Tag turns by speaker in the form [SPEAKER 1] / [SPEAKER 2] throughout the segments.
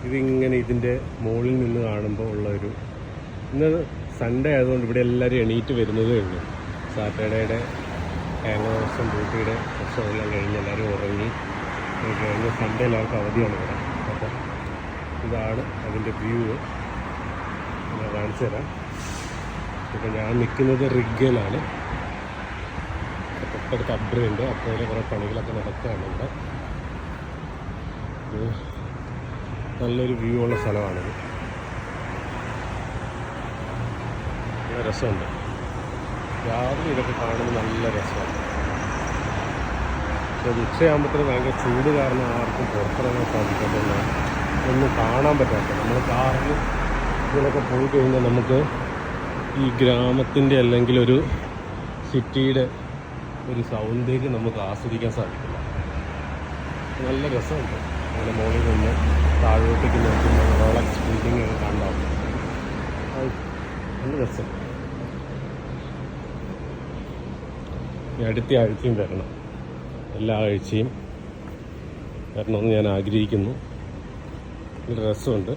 [SPEAKER 1] ഇതിങ്ങനെ ഇതിൻ്റെ മുകളിൽ നിന്ന് കാണുമ്പോൾ ഉള്ളൊരു, ഇന്ന് സൺഡേ ആയതുകൊണ്ട് ഇവിടെ എല്ലാവരും എണീറ്റ് വരുന്നതേ ഉള്ളൂ. സാറ്റർഡേയുടെ ഹാങ് ഓവേഴ്സും ഡ്യൂട്ടിയുടെ പ്രശ്നമെല്ലാം കഴിഞ്ഞ് എല്ലാവരും ഉറങ്ങി കഴിഞ്ഞ് സൺഡേ എല്ലാവർക്കും അവധിയാണ് ഇവിടെ. അപ്പം ഇതാണ് അതിൻ്റെ വ്യൂ. ഞാൻ കാണിച്ചു തരാം. ഇപ്പം ഞാൻ നിൽക്കുന്നത് റിഗ്ഗയിലാണ്. തൊട്ടടുത്ത് അബ്രയുണ്ട്. അബ്രയിലെ കുറേ പണികളൊക്കെ നടക്കുകയാണ് ഇവിടെ. നല്ലൊരു വ്യൂ ഉള്ള സ്ഥലമാണിത്. നല്ല രസമുണ്ട്. രാവിലെ ഇതൊക്കെ കാണുമ്പോൾ നല്ല രസമാണ്. പക്ഷേ ഉച്ചയാകുമ്പോഴത്തേന് ഭയങ്കര ചൂട് കാരണം ആർക്കും പുറത്തിറങ്ങാൻ സാധിക്കത്തില്ല. ഒന്നും കാണാൻ പറ്റാത്ത. നമ്മൾ കാറിൽ ഇതിലൊക്കെ പോയി കഴിഞ്ഞാൽ നമുക്ക് ഈ ഗ്രാമത്തിൻ്റെ അല്ലെങ്കിൽ ഒരു സിറ്റിയുടെ ഒരു സൗന്ദര്യം നമുക്ക് ആസ്വദിക്കാൻ സാധിക്കില്ല. നല്ല രസമുണ്ട്. അങ്ങനെ മുകളിൽ നിന്ന് താഴോട്ടേക്ക് നോക്കുമ്പോൾ റോളക്സ് ബിൽഡിംഗ് ഒക്കെ കണ്ടാവും. നല്ല രസം. അടുത്ത ആഴ്ചയും വരണം. എല്ലാ ആഴ്ചയും വരണമെന്ന് ഞാൻ ആഗ്രഹിക്കുന്നു. നല്ല രസമുണ്ട്.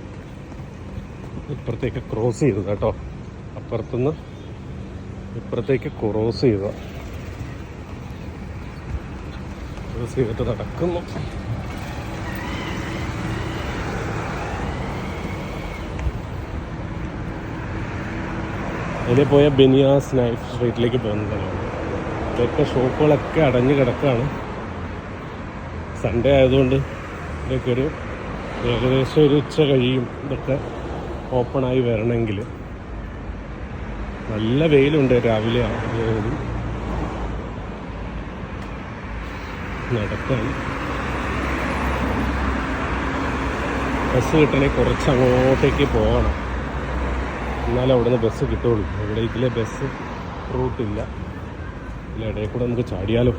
[SPEAKER 1] ഇപ്പുറത്തേക്ക് ക്രോസ് ചെയ്തു കേട്ടോ. അപ്പുറത്തുനിന്ന് ഇപ്പുറത്തേക്ക് ക്രോസ് ചെയ്തതാണ്. ക്രോസ് ചെയ്തിട്ട് നടക്കുന്നു. അതിലെ പോയ ബെനിയാസ് നൈഫ് സ്ട്രീറ്റിലേക്ക് പോകുന്നതാണ്. ഇതൊക്കെ ഷോപ്പുകളൊക്കെ അടഞ്ഞു കിടക്കുകയാണ്. സൺഡേ ആയതുകൊണ്ട് ഇതൊക്കെ ഒരു ഏകദേശം ഒരു ഉച്ച കഴിയും ഇതൊക്കെ ഓപ്പണായി വരണമെങ്കിൽ. നല്ല വെയിലുണ്ട് രാവിലെ ആയാലും. നടക്കാൻ ബസ് കിട്ടണമെങ്കിൽ കുറച്ച് അങ്ങോട്ടേക്ക് പോകണം. എന്നാലും അവിടെ നിന്ന് ബസ് കിട്ടുള്ളൂ. ഇവിടെ ഇതിലെ ബസ് റൂട്ടില്ല. ഇടയിൽ കൂടെ നമുക്ക് ചാടിയാലോ?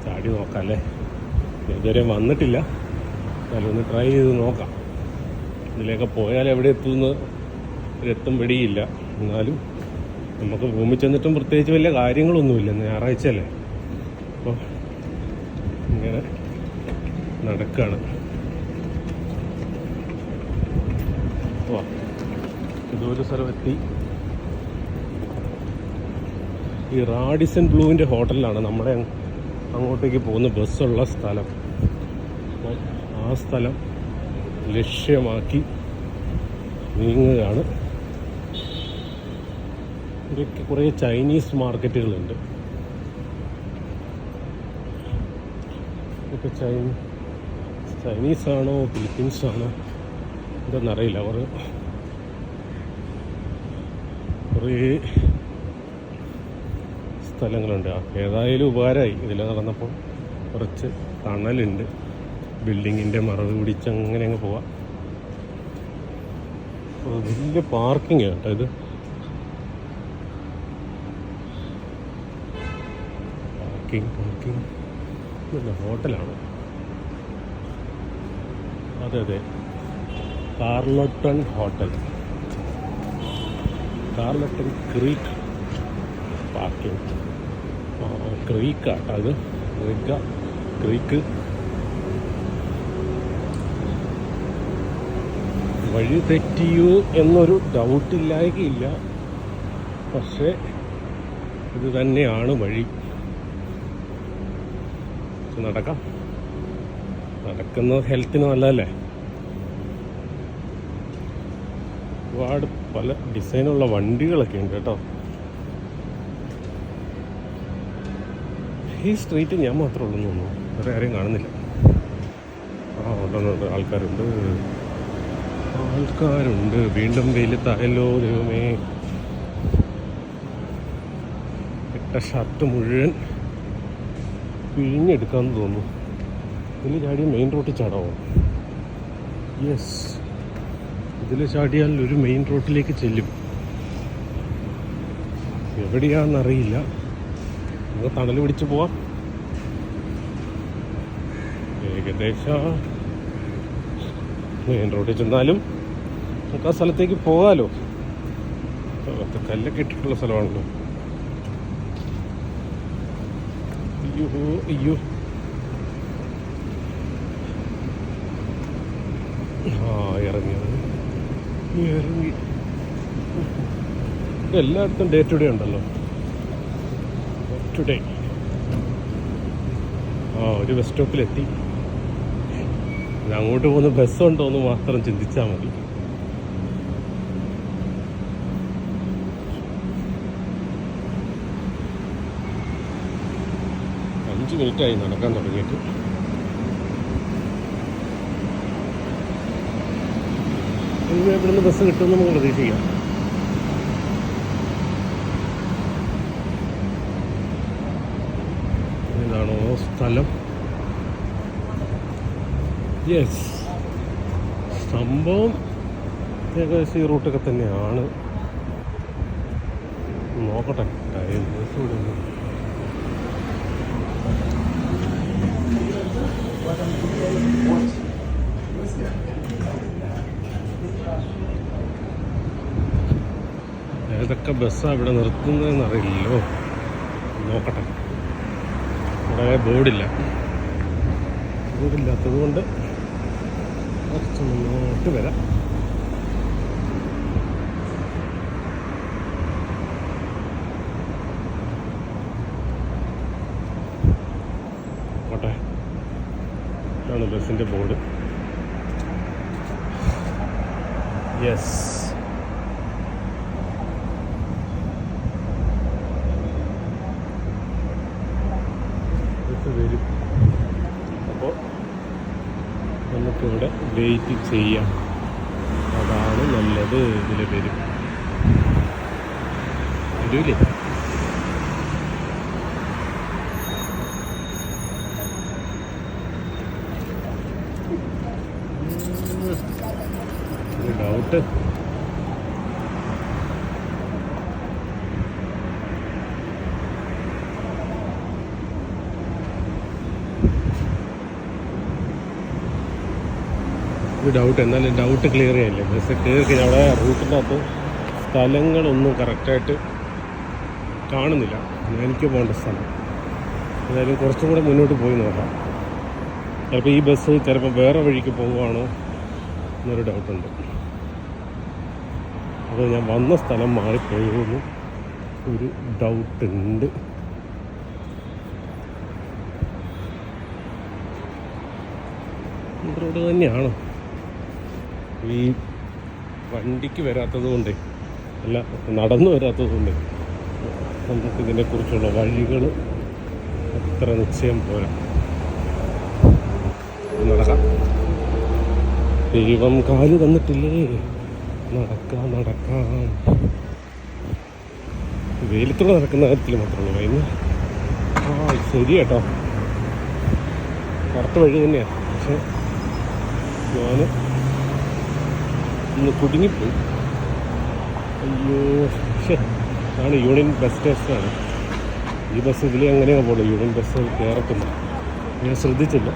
[SPEAKER 1] ചാടി നോക്കാം അല്ലേ? ഇതുവരെ വന്നിട്ടില്ല. എന്നാലും ഒന്ന് ട്രൈ ചെയ്ത് നോക്കാം. ഇതിലേക്ക് പോയാൽ എവിടെ എത്തുമെന്ന് ഒരെത്തും പിടിയില്ല. എന്നാലും നമുക്ക് ഭൂമി ചെന്നിട്ടും പ്രത്യേകിച്ച് വലിയ കാര്യങ്ങളൊന്നുമില്ല. ഞായറാഴ്ച അല്ലേ. അപ്പോൾ ഇങ്ങനെ നടക്കുകയാണ്. ഓ, ഇതൊരു സ്ഥലമെത്തി. ഈ റാഡിസൺ ബ്ലൂവിൻ്റെ ഹോട്ടലിലാണ് നമ്മുടെ അങ്ങോട്ടേക്ക് പോകുന്ന ബസ്സുള്ള സ്ഥലം. അപ്പോൾ ആ സ്ഥലം ലക്ഷ്യമാക്കി നീങ്ങുകയാണ്. ഇതൊക്കെ കുറേ ചൈനീസ് മാർക്കറ്റുകളുണ്ട്. ഇതൊക്കെ ചൈനീസാണോ ഫിലിപ്പീൻസാണോ എന്തെന്നറിയില്ല. കുറേ സ്ഥലങ്ങളുണ്ട്. ഏതായാലും ഉപകാരമായി. ഇതിൽ നടന്നപ്പോൾ കുറച്ച് തണലുണ്ട്. ബിൽഡിങ്ങിൻ്റെ മറവ് പിടിച്ച് അങ്ങനെ അങ്ങ് പോവാം. വലിയ പാർക്കിംഗ് കേട്ടോ ഇത്. പാർക്കിംഗ് ഇല്ല, ഹോട്ടലാണ്. അതെ, കാർലട്ടൺ ഹോട്ടൽ, കാർലട്ടൺ ക്രീക്ക് പാർക്കിംഗ്. ക്രീക്കാട്ടോ അത്. ക്രീക്ക്. വഴി തെറ്റിയോ എന്നൊരു ഡൗട്ടില്ലായികയില്ല. പക്ഷേ ഇത് തന്നെയാണ് വഴി. നടക്കാം. നടക്കുന്നത് ഹെൽത്തിന് നല്ലതല്ലേ. ഒരുപാട് പല ഡിസൈനുള്ള വണ്ടികളൊക്കെ ഉണ്ട് കേട്ടോ. ഈ സ്ട്രീറ്റ് ഞാൻ മാത്രമേ ഉള്ളൂ എന്ന് തോന്നുന്നു. വേറെ ആരെയും കാണുന്നില്ല. ഉണ്ടെന്നുണ്ട്. ആൾക്കാരുണ്ട്. വീണ്ടും വെയിലത്തായല്ലോ ദൈവമേ. ഇട്ട ഷർട്ട് മുഴുവൻ പിഴിഞ്ഞെടുക്കാമെന്ന് തോന്നുന്നു. ഇതിൽ ചാടി മെയിൻ റോഡിൽ ചാടാമോ? യെസ്, ഇതിൽ ചാടിയാൽ ഒരു മെയിൻ റോഡിലേക്ക് ചെല്ലും. എവിടെയാണെന്നറിയില്ല. നമുക്ക് തണൽ പിടിച്ച് പോവാം. ഏകദേശം മെയിൻ റോഡിൽ ചെന്നാലും നമുക്ക് ആ സ്ഥലത്തേക്ക് പോകാമല്ലോ. കല്ലൊക്കെ ഇട്ടിട്ടുള്ള സ്ഥലമാണല്ലോ. അയ്യോ ആ ഇറങ്ങി എല്ലായിടത്തും ഡേ ടു ഡേ ഉണ്ടല്ലോ. ടുഡേ ഒരു ബസ് സ്റ്റോപ്പിലെത്തി. അങ്ങോട്ട് പോകുന്ന ബസ്സുണ്ടോ എന്ന് മാത്രം ചിന്തിച്ചാൽ മതി. മിനിറ്റായി നടക്കാൻ തുടങ്ങിയിട്ട്. ഇനി ഇവിടുന്ന് ബസ് കിട്ടുമെന്ന് നമുക്ക് പ്രതീക്ഷിക്കാം. ഇതാണോ സ്ഥലം? യെസ്, സംഭവം ഏകദേശം ഈ റൂട്ടൊക്കെ തന്നെയാണ്. നോക്കട്ടെ ടൈം ബസ് കൂടെ ഏതൊക്കെ ബസ്സാണ് ഇവിടെ നിർത്തുന്നതെന്ന് അറിയില്ലല്ലോ. നോക്കട്ടെ. ഇവിടെ ബോർഡില്ലാത്തത് കൊണ്ട് കുറച്ച് മുന്നോട്ട് വരാം. നോക്കട്ടെ, ഇതാണ് ബസ്സിൻ്റെ ബോർഡ്. യെസ്, വരും. അപ്പോൾ നമുക്കിവിടെ വെയിറ്റ് ചെയ്യാം. അതാണ് നല്ലത്. ഇതിൽ വരില്ലേ? ഡൗട്ട് എന്നാലും ഡൗട്ട് ക്ലിയർ ചെയ്യല്ലേ. ബസ് കയറി അവിടെ റൂട്ടിനകത്ത് സ്ഥലങ്ങളൊന്നും കറക്റ്റായിട്ട് കാണുന്നില്ല. എനിക്ക് പോകേണ്ട സ്ഥലം ഏതായാലും കുറച്ചും കൂടെ മുന്നോട്ട് പോയി നോക്കാം. ചിലപ്പോൾ ഈ ബസ് ചിലപ്പോൾ വേറെ വഴിക്ക് പോവുകയാണോ എന്നൊരു ഡൗട്ടുണ്ട്. അത് ഞാൻ വന്ന സ്ഥലം മാറിപ്പോയെന്ന് ഒരു ഡൗട്ടുണ്ട്. റോഡ് തന്നെയാണ്. ഈ വണ്ടിക്ക് വരാത്തത് കൊണ്ട് അല്ല, നടന്നു വരാത്തത് കൊണ്ട് നമുക്ക് ഇതിനെക്കുറിച്ചുള്ള വഴികൾ അത്ര നിശ്ചയം പോരാ. നടക്കാം. ദൈവം കാല് തന്നിട്ടില്ലേ, നടക്കാം. വെയിലത്തൂടെ നടക്കുന്ന കാര്യത്തിൽ മാത്രമേ ഉള്ളൂ. ശരി കേട്ടോ, കറക്റ്റ് വഴി തന്നെയാണ്. പക്ഷെ ഞാൻ ഒന്ന് കുടുങ്ങിപ്പോയി. അയ്യോ, പക്ഷേ ആണ് യൂണിയൻ ബസ് സ്റ്റേഷനാണ്. ഈ ബസ് ഇതിൽ എങ്ങനെയാണ് പോകുന്നത്? യൂണിയൻ ബസ് കയറത്തില്ല, ഞാൻ ശ്രദ്ധിച്ചില്ല.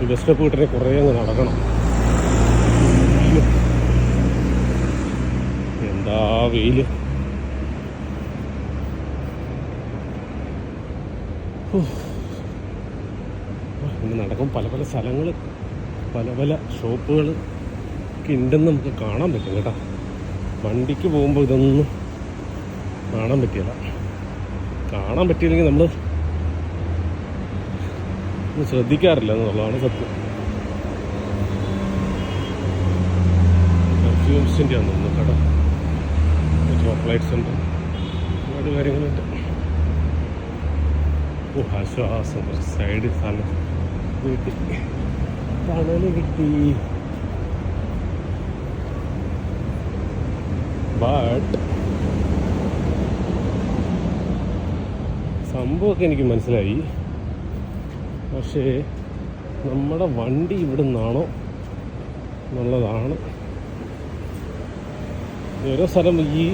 [SPEAKER 1] ഈ ബസ് സ്റ്റോപ്പ് കിട്ടണേ കുറേ അങ്ങ് നടക്കണം. എന്താ വെയിൽ! ഇങ്ങനെ നടക്കും. പല പല സ്ഥലങ്ങൾ, പല പല ഷോപ്പുകൾ ഒക്കെ ഉണ്ടെന്ന് നമുക്ക് കാണാൻ പറ്റും കേട്ടോ. വണ്ടിക്ക് പോകുമ്പോൾ ഇതൊന്നും കാണാൻ പറ്റില്ല. കാണാൻ പറ്റിയില്ലെങ്കിൽ നമ്മൾ ശ്രദ്ധിക്കാറില്ല എന്നുള്ളതാണ് സത്യം. പെർഫ്യൂംസിൻ്റെ ആണ് തോന്നുന്നു കട. ചോക്ലേറ്റ്സ് ഉണ്ട്, ഒരുപാട് കാര്യങ്ങളുണ്ട്. ആശ്വാസം, കുറച്ച് സൈഡ് സ്ഥലം കിട്ടി, തണല് കിട്ടി. ബട്ട് സംഭവമൊക്കെ എനിക്ക് മനസ്സിലായി. പക്ഷേ നമ്മുടെ വണ്ടി ഇവിടെ നിന്നാണോ എന്നുള്ളതാണ്. ഓരോ സ്ഥലം ഈ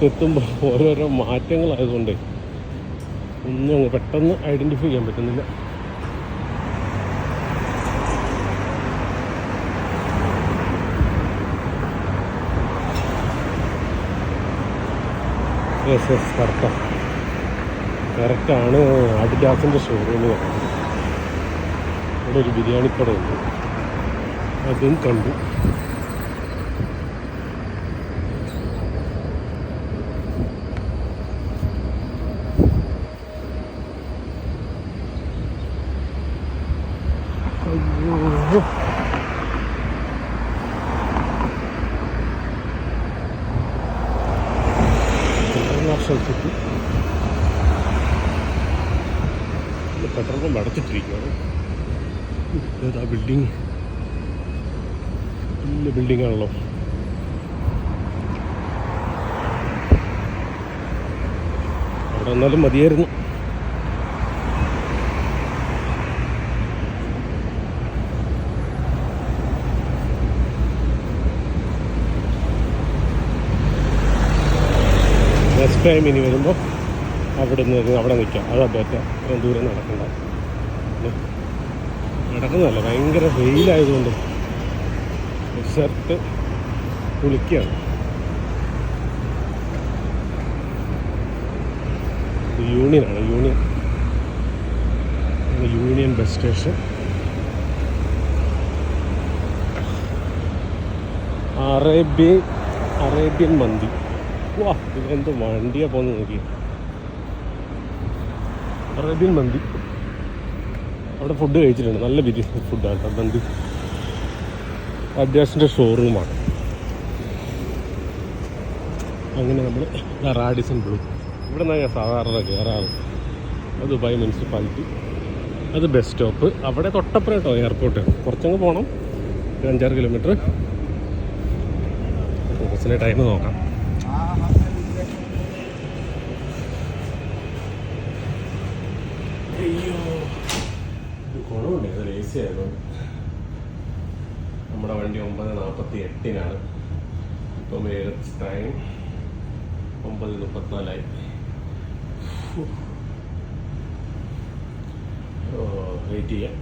[SPEAKER 1] എത്തുമ്പോൾ ഓരോരോ മാറ്റങ്ങളായതുകൊണ്ട് ഒന്നും പെട്ടെന്ന് ഐഡൻറ്റിഫൈ ചെയ്യാൻ പറ്റുന്നില്ല. യെസ് കറക്റ്റാണ്. അഡിഡാസിൻ്റെ ഷോറൂം. ഇവിടെ അവിടെ ഒരു ബിരിയാണി കടയുണ്ട്, അതും കണ്ടു. അയ്യോ, വർഷത്തേക്ക് പെട്രോൾ പമ്പ് അടച്ചിട്ടിരിക്കുകയാണ്. ഏതാ ബിൽഡിങ്? വലിയ ബിൽഡിംഗ് ആണല്ലോ. അവിടെ വന്നാലും മതിയായിരുന്നു. നെക്സ്റ്റ് ടൈം ഇനി വരുമ്പോൾ അവിടെ നിൽക്കാം. അതാ ബെറ്റർ. ഇത്രയും ദൂരം നടക്കണ്ട. നടക്കുന്നതല്ല, ഭയങ്കര വെയിലായതുകൊണ്ട് ഷർട്ട് കുളിക്കുകയാണ്. യൂണിയനാണ്, യൂണിയൻ ബസ് സ്റ്റേഷൻ. അറേബ്യൻ മന്തി. വാ, ഇതെന്തോ വണ്ടിയാണ് പോകുന്നത് നോക്കി. അറേബ്യൻ മന്തി. അവിടെ ഫുഡ് കഴിച്ചിട്ടുണ്ട്, നല്ല ഫുഡാണ് കേട്ടോ. മന്തി അഡ്ജാസിൻ്റെ ഷോറൂമാണ്. അങ്ങനെ നമ്മൾ റാഡിസൺ ബ്ലൂ, ഇവിടെ നിന്നാണ് ഞാൻ സാധാരണ കയറാറ്. അത് ദുബായ് മുനിസിപ്പാലിറ്റി, അത് ബസ് സ്റ്റോപ്പ്. അവിടെ തൊട്ടപ്പുറം കേട്ടോ എയർപോർട്ട്. കുറച്ചങ്ങ് പോകണം, 5-6 കിലോമീറ്റർ. ബസ്സിൻ്റെ ടൈം നോക്കാം. അയ്യോ, കുഴപ്പമില്ല, അത് AC ആയതുകൊണ്ട്. നമ്മുടെ വണ്ടി 9:48 ഇപ്പം ടൈം 9:34. വെയിറ്റ് ചെയ്യാം.